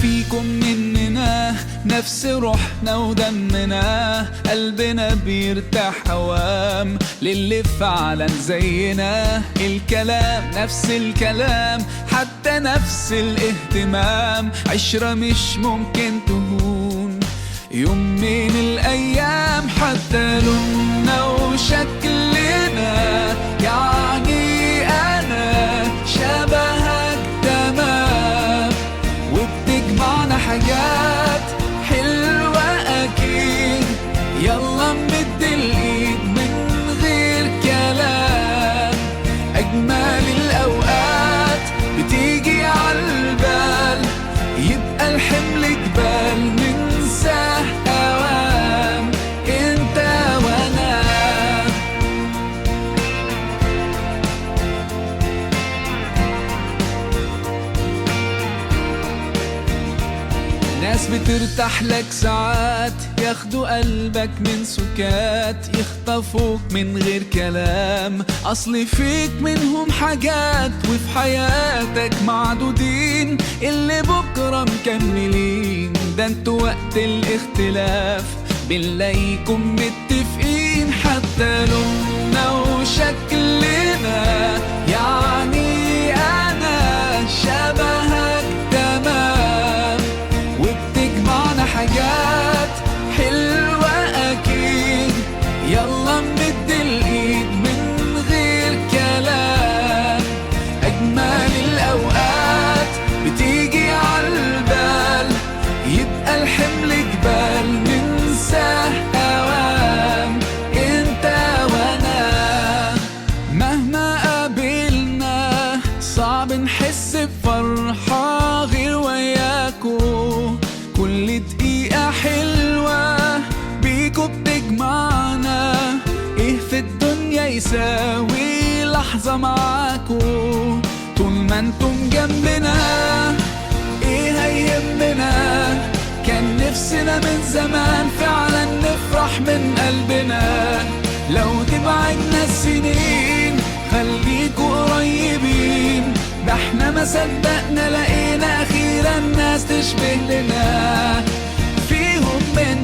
فيكم مننا نفس روحنا ودمنا، قلبنا بيرتاح هوام للي فعلا زينا. الكلام نفس الكلام، حتى نفس الاهتمام، عشرة مش ممكن تهون يوم من الأيام. حتى لوننا وشكلنا، يعني أنا شبهك تمام، وبتجمعنا حاجات حلوة أكيد. يلا نمد الإيد من غير كلام، أجمل الأوقات بتيجي عالبال، يبقى الحمل جبال ننساه أوام انت وانا. ناس بترتاح لك ساعات، ياخدوا قلبك من سكات، يخطفوك من غير كلام، أصل فيك منهم حاجات وفي حياتك معدودين، اللي بكرة مكملين. ده انتوا وقت الاختلاف بنلاقيكم متفقين. حتى لوننا وشكلنا، يعني أنا شبهك تمام، وبتجمعنا حاجات حلوة أكيد. يلا نمد الإيد من غير كلام، أجمل الأوقات بتيجي عالبال، يبقى الحمل جبال ننساه أوام انت وانا. مهما قابلنا صعب نحس بفرحة غير وياكو، كل دقيقة حلوة بيكو بتجمعنا. ايه في الدنيا يساوي لحظة معاكو؟ طول ما انتم جنبنا ايه هيهمنا؟ كان نفسنا من زمان فعلا نفرح من قلبنا. لو تبعدنا السنين خليكوا قريبين، ده احنا ما صدقنا لقينا اخيرا ناس تشبه لنا، فيهم من